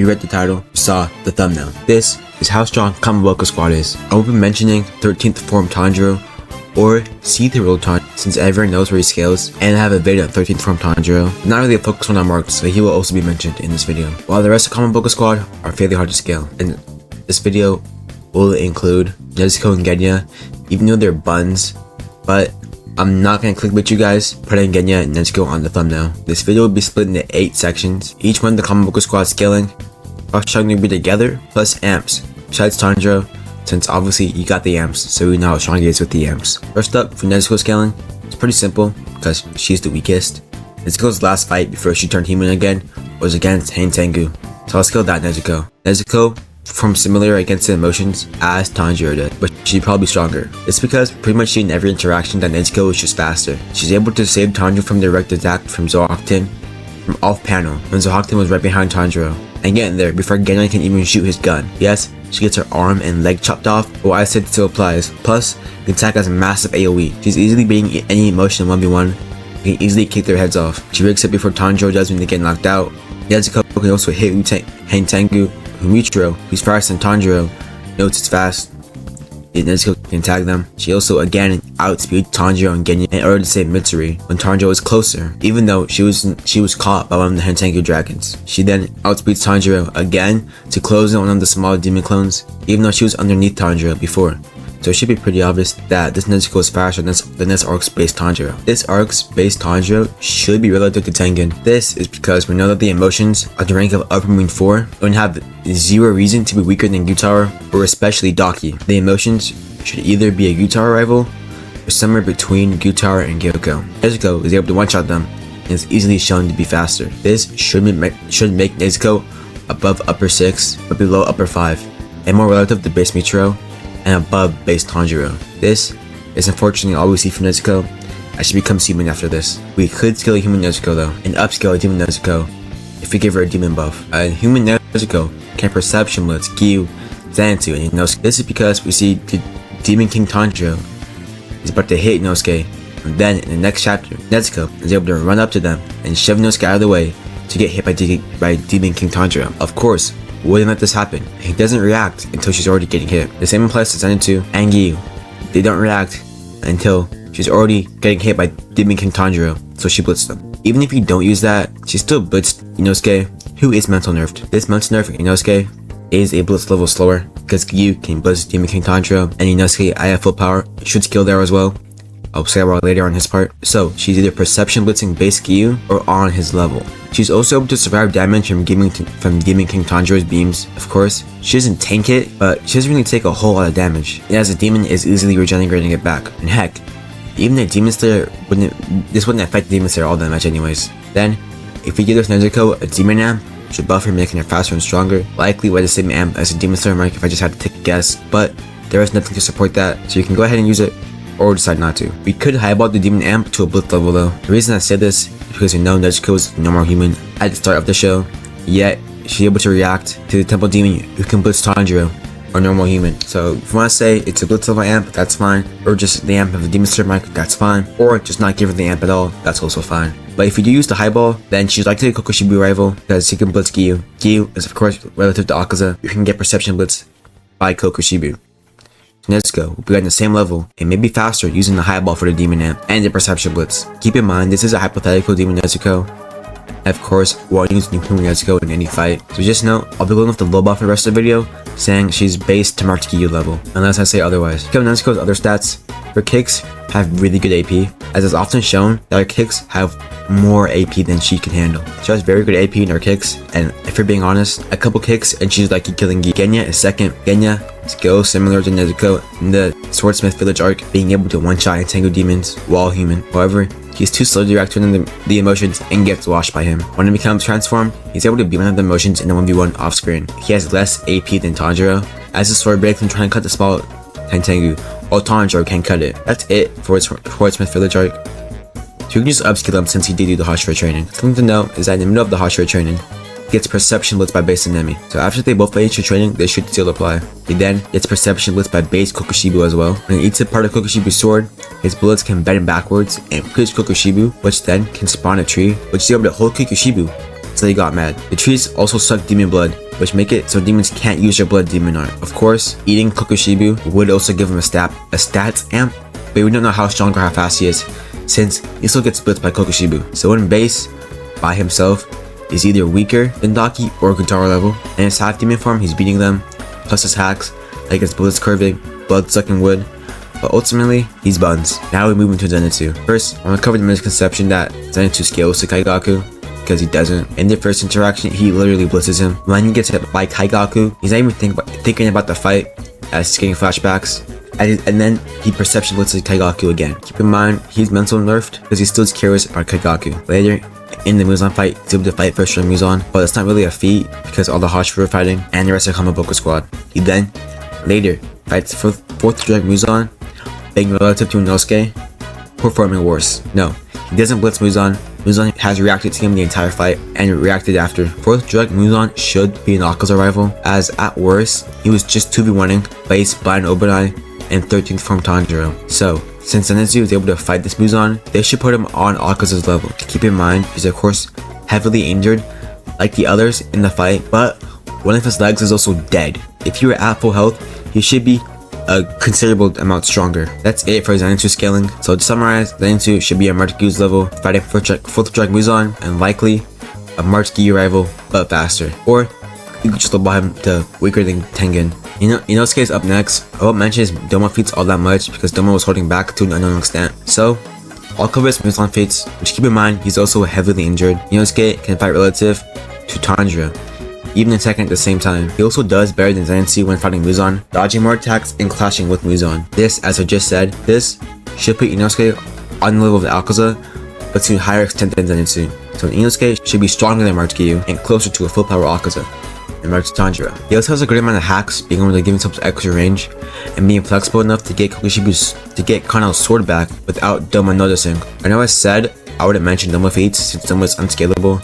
you read the title, you saw the thumbnail. This is how strong Kamaboko Squad is. I will be mentioning 13th form Tanjiro, or see the real Tanjiro, since everyone knows where he scales, and I have a video on 13th form Tanjiro. Not really a focus on marked, so he will also be mentioned in this video. While the rest of Kamaboko Squad are fairly hard to scale, and this video will include Nezuko and Genya, even though they're buns, but I'm not gonna clickbait you guys putting Genya and Nezuko on the thumbnail. This video will be split into 8 sections, each one the Kamaboko Squad scaling, are struggling to be together, plus amps, besides Tanjiro, since obviously you got the amps, so we know how strong he is with the amps. First up, for Nezuko scaling, it's pretty simple, because she's the weakest. Nezuko's last fight before she turned human again was against Tengu, so I'll scale that Nezuko. Nezuko performs similar against the emotions as Tanjiro did, but she'd probably be stronger. It's because pretty much in every interaction that Nezuko is just faster. She's able to save Tanjiro from direct attack from Zohakten from off panel when Zohakten was right behind Tanjiro, and get in there before Genya can even shoot his gun. Yes, she gets her arm and leg chopped off, but what I said still applies. Plus, the attack has massive AoE. She's easily beating any emotion in 1v1, and can easily kick their heads off. She breaks it before Tanjiro does when they get knocked out. Nezuko can also hit Tengu, Mitro, who's faster than Tanjiro, notes it's fast. Nezuko can tag them. She also again outspeeds Tanjiro and Genya in order to save Mitsuri when Tanjiro was closer, even though she was caught by one of the Tengu dragons. She then outspeeds Tanjiro again to close in one of the small demon clones, even though she was underneath Tanjiro before. So it should be pretty obvious that this Nezuko is faster than this arc's base Tanjiro. This arc's base Tanjiro should be relative to Tengen. This is because we know that the emotions at the rank of Upper Moon 4 don't have zero reason to be weaker than Gyutaro, or especially Daki. The emotions should either be a Gyutaro rival, or somewhere between Gyutaro and Gyoko. Nezuko is able to one-shot them, and is easily shown to be faster. This should make Nezuko above Upper 6, but below Upper 5, and more relative to base Mitro, and above base Tanjiro. This is unfortunately all we see from Nezuko, as she becomes human after this. We could scale a human Nezuko though, and upscale a demon Nezuko if we give her a demon buff. A human Nezuko can perception blitz Gyu, Zenitsu, and Inosuke. This is because we see the Demon King Tanjiro is about to hit Inosuke, and then in the next chapter, Nezuko is able to run up to them and shove Inosuke out of the way to get hit by Demon King Tanjiro. Of course, wouldn't let this happen. He doesn't react until she's already getting hit. The same applies to Zenitsu and Gyu. They don't react until she's already getting hit by Demon King Tanjiro, so she blitzed them. Even if you don't use that, she still blitzed Inosuke, who is mental nerfed. This mental nerf Inosuke is a blitz level slower, because Gyu can blitz Demon King Tanjiro, and Inosuke, I have full power, should skill there as well. I'll say about later on his part. So she's either perception blitzing base Gyu or on his level. She's also able to survive damage from Demon King Tanjiro's beams. Of course, she doesn't tank it, but she doesn't really take a whole lot of damage. And as a demon is easily regenerating it back. And heck, even a Demon Slayer this wouldn't affect the Demon Slayer all that much anyways. Then, if we give this Nezuko a demon amp, should buff her, making her faster and stronger. Likely by the same amp as a Demon Slayer mark if I just had to take a guess, but there is nothing to support that, so you can go ahead and use it, or decide not to. We could highball the demon amp to a blitz level though. The reason I said this is because we know Nezuko is no more human at the start of the show, yet she's able to react to the temple demon who can blitz Tanjiro, or normal human. So if you want to say it's a blitz level amp, that's fine, or just the amp of the Demon Slayer mic, that's fine, or just not give her the amp at all, that's also fine. But if you do use the highball, then she's likely a Kokoshibu rival, because she can blitz Gyu. Gyu is of course relative to Akaza, you can get perception blitz by Kokoshibu. Nezuko will be on the same level and maybe faster using the highball for the demon amp and the perception blitz. Keep in mind this is a hypothetical demon Nezuko. Of course, won't use new human Nezuko in any fight. So just know, I'll be going with the low buff for the rest of the video, saying she's based to March Gyu level, unless I say otherwise. Given Nezuko's other stats, her kicks have really good AP, as is often shown that her kicks have more AP than she can handle. She has very good AP in her kicks, and if you're being honest, a couple kicks and she's likely killing Gyu. Genya is second. Genya skill similar to Nezuko in the Swordsmith Village arc, being able to one-shot and tangle demons while human. However, he's too slow to react to the emotions and gets washed by him. When he becomes transformed, he's able to beat one of the emotions in a 1v1 off screen. He has less AP than Tanjiro, as his sword breaks when trying to cut the small Tengu, while Tanjiro can cut it. That's it for Swordsmith Village arc. So you can just upskill him since he did do the Hashira training. Something to note is that in the middle of the Hashira training, he gets perception blitz by base enemy. So after they both finish the training, they should still apply. He then gets perception blitz by base Kokoshibu as well. When he eats a part of Kokoshibu's sword, his bullets can bend backwards and push Kokoshibu, which then can spawn a tree, which is able to hold Kokoshibu until he got mad. The trees also suck demon blood, which make it so demons can't use their blood demon art. Of course, eating Kokushibu would also give him a stats amp, but we don't know how strong or how fast he is, since he still gets blitzed by Kokushibu. So in base, by himself, is either weaker than Daki or Guitar level, and his half demon form, he's beating them, plus his hacks, like his blitz curving, blood sucking wood, but ultimately, he's buns. Now we move into Zenitsu. First, I'm gonna cover the misconception that Zenitsu scales to Kaigaku, because he doesn't. In the first interaction, he literally blitzes him. When he gets hit by Kaigaku, he's not even thinking about the fight, as he's getting flashbacks, and then he perception blitzes Kaigaku again. Keep in mind, he's mental nerfed, because he still is curious about Kaigaku. Later, in the Muzan fight, he's able to fight first strike Muzan, but it's not really a feat, because all the Hashira are fighting, and the rest of Kamaboko Squad. He then, later, fights fourth strike Muzan, being relative to Inosuke, performing worse. No, he doesn't blitz Muzan. Muzan has reacted to him the entire fight and reacted after. 4th Drug Muzan should be an Akaza rival, as at worst, he was just 2v1ing Base Blind Obanai and 13th form Tanjiro. So, since Zenitsu is able to fight this Muzan, they should put him on Akaza's level. Keep in mind, he's of course heavily injured, like the others in the fight, but one of his legs is also dead. If you were at full health, he should be a considerable amount stronger. That's it for Zenitsu scaling. So to summarize, Zenitsu should be a March Gyu's level, fighting 4th strike Muzan, and likely a March Gyu rival, but faster. Or you could just level him to weaker than Tengen. Inosuke is up next. I won't mention his Doma feats all that much because Doma was holding back to an unknown extent. So I'll cover his Muzan feats, which keep in mind he's also heavily injured. Inosuke can fight relative to Tanjiro, even in second at the same time. He also does better than Zenitsu when fighting Muzan, dodging more attacks and clashing with Muzan. This, as I just said, this should put Inosuke on the level of Akaza, but to a higher extent than Zenitsu. So Inosuke should be stronger than March Gyu and closer to a full power Akaza and March Tanjiro. He also has a great amount of hacks, being able to give himself extra range and being flexible enough to get Kanao's sword back without Doma noticing. I know I said I wouldn't mention Doma feats since Doma is unscalable,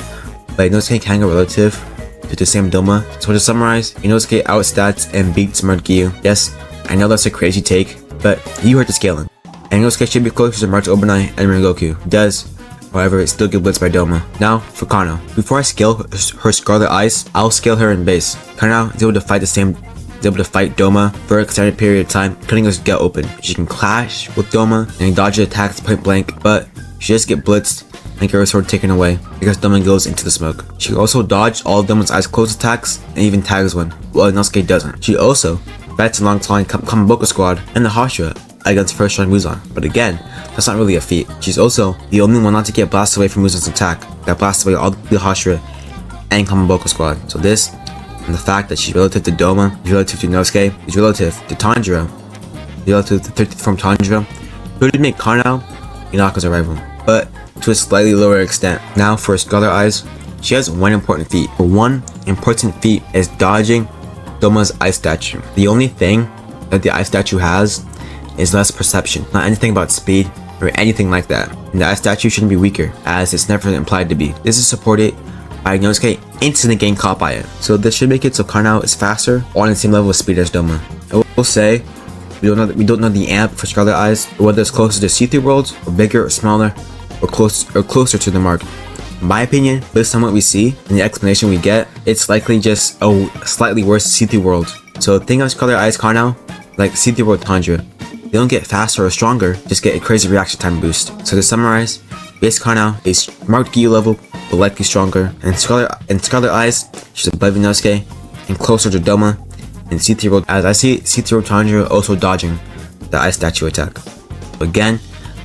but Inosuke can go relative to the same Doma. So to summarize, Inosuke outstats and beats March Gyu. Yes, I know that's a crazy take, but you heard the scaling. And Inosuke should be closer to March Obanai and Rengoku. Does, however, still get blitzed by Doma. Now for Kanao. Before I scale her Scarlet Eyes, I'll scale her in base. Kanao is able to fight Doma for an extended period of time, cutting his gut open. She can clash with Doma and dodge attacks point blank, but she just get blitzed and get her sword taken away because Doma goes into the smoke. She also dodged all of Doma's eyes closed attacks and even tags one, while Inosuke doesn't. She also fights alongside Kamaboko Squad and the Hashira against first strike Muzan, but again, that's not really a feat. She's also the only one not to get blasted away from Muzan's attack, that blasts away all the Hashira and Kamaboko Squad. So this, and the fact that she's relative to Doma, is relative to Inosuke, is relative to Tanjiro, relative to 13th form Tanjiro, would make Kanao Inaka's rival, but to a slightly lower extent. Now for her Scarlet Eyes, she has one important feat. Her one important feat is dodging Doma's ice statue. The only thing that the ice statue has is less perception, not anything about speed or anything like that. And the ice statue shouldn't be weaker, as it's never implied to be. This is supported by Inosuke instantly getting caught by it. So this should make it so Kanao is faster or on the same level of speed as Doma. I will say, we don't know the amp for Scarlet Eyes, or whether it's closer to see-through worlds, or bigger or smaller, or closer to the mark. In my opinion, based on what we see and the explanation we get, it's likely just a slightly worse see-through world. So the thing of Scarlet Eyes Kanao, like see-through world Tanjiro, they don't get faster or stronger, just get a crazy reaction time boost. So to summarize, base Kanao is Mark Gyu level, but likely stronger, and Scarlet Eyes, she's above Inosuke and closer to Doma, and see-through world, as I see see-through Tanjiro also dodging the ice statue attack. But again,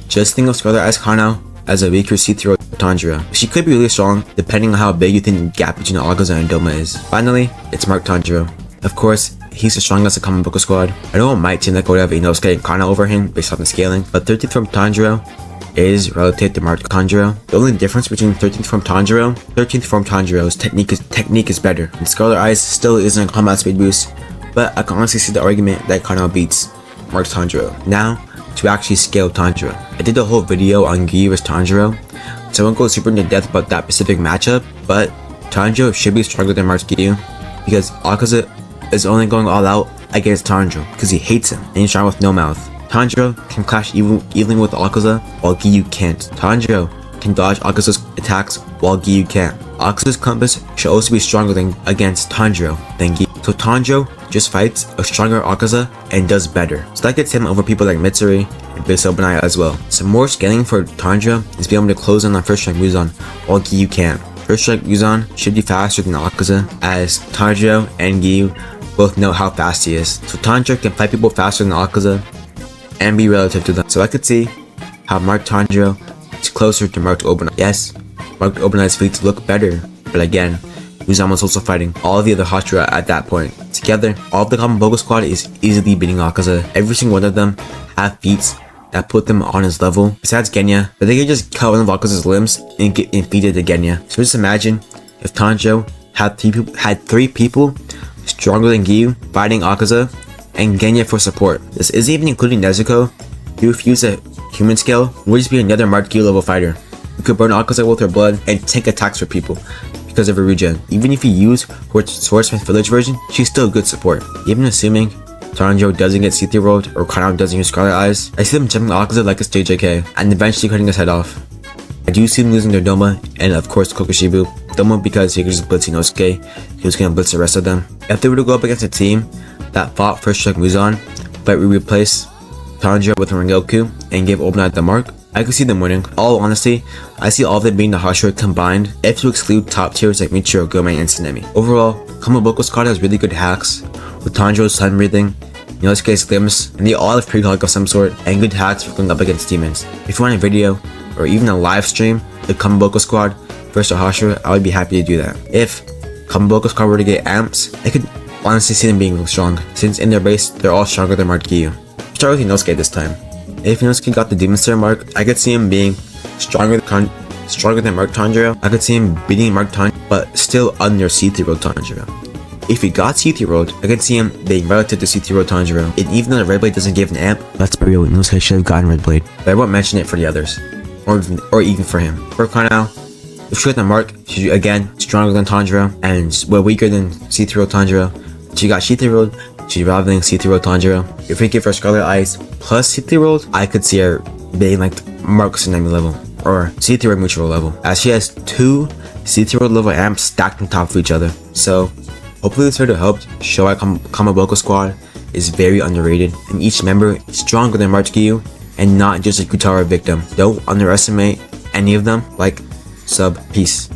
just think of Scarlet Eyes Kanao as a weaker see-through Tanjiro. She could be really strong depending on how big you think the gap between Akaza and Doma is. Finally, it's Mark Tanjiro. Of course, he's the strongest of Kamaboko Squad. I know it might seem like I would have Inosuke and Kanao over him based on the scaling, but 13th form Tanjiro is relative to Mark Tanjiro. The only difference between 13th form Tanjiro's technique is better, and Scarlet Eyes still isn't a combat speed boost, but I can honestly see the argument that Kanao beats Mark Tanjiro. Now, to actually scale Tanjiro. I did a whole video on Gyu vs Tanjiro, so I won't go super into depth about that specific matchup, but Tanjiro should be stronger than March Gyu because Akaza is only going all out against Tanjiro because he hates him and he's strong with no mouth. Tanjiro can clash evenly with Akaza while Gyu can't. Tanjiro can dodge Akaza's attacks while Gyu can't. Akaza's compass should also be stronger than against Tanjiro than Gi. So Tanjiro just fights a stronger Akaza and does better. So that gets him over people like Mitsuri and Base Open as well. Some more scaling for Tanjiro is being able to close in on First Strike Muzan while Giyu can't. First Strike Muzan should be faster than Akaza, as Tanjiro and Giyu both know how fast he is. So Tanjiro can fight people faster than Akaza and be relative to them. So I could see how Marked Tanjiro is closer to Marked Open. Yes, Marked Open's feats look better, but again, Muzan was also fighting all the other Hashira at that point. Together, all of the Kamaboko Squad is easily beating Akaza. Every single one of them have feats that put them on his level, besides Genya, but they could just cut one of Akaza's limbs and get defeated to Genya. So just imagine if Tanjiro had three people stronger than Giyu fighting Akaza and Genya for support. This isn't even including Nezuko, who refused a human scale, would just be another marked Giyu level fighter who could burn Akaza with her blood and take attacks for people because of her regen. Even if you use her Swordsmith Village version, she's still a good support. Even assuming Tanjiro doesn't get C3 rolled or Kanao doesn't use Scarlet Eyes, I see them jumping Akaza like it's JJK and eventually cutting his head off. I do see them losing their Doma and of course Kokushibu. Doma because he could just blitz Inosuke, he was gonna blitz the rest of them. If they were to go up against a team that fought First Strike Muzan, but we replace Tanjiro with Rengoku and give Open Eye the mark, I could see them winning. All honesty, I see all of them being the Hashira combined if you exclude top tiers like Michiro, Gomei, and Tsunemi. Overall, Kamaboko Squad has really good hacks, with Tanjiro's sun breathing, Inosuke's limbs, and they all have precog of some sort, and good hacks for going up against demons. If you want a video, or even a live stream, the Kamaboko Squad versus Hashira, I would be happy to do that. If Kamaboko Squad were to get amps, I could honestly see them being strong, since in their base, they're all stronger than Marked Giyu. Start with Inosuke this time. If Inosuke got the Demon Slayer mark, I could see him being stronger than Marked Tanjiro. I could see him beating Marked Tanjiro, but still under C3 rolled Tanjiro. If he got C3 rolled, I could see him being relative to C3 rolled Tanjiro. And even though the Red Blade doesn't give an amp, let's be real, Inosuke should have gotten Red Blade. But I won't mention it for the others, or even for him. For Kanao, if she got the mark, she's again stronger than Tanjiro and well weaker than C3 rolled Tanjiro. She got C3 rolled. She's rivaling C3 rolled Tanjiro. If we give her Scarlet Eyes plus C3 rolled, I could see her being like Mark Tsunemi level or C3 rolled Mutual level, as she has two C3 rolled level amps stacked on top of each other. So hopefully this video helped show why Kamaboko Squad is very underrated and each member is stronger than Marked Giyu and not just a Kutara victim. Don't underestimate any of them. Like, sub, peace.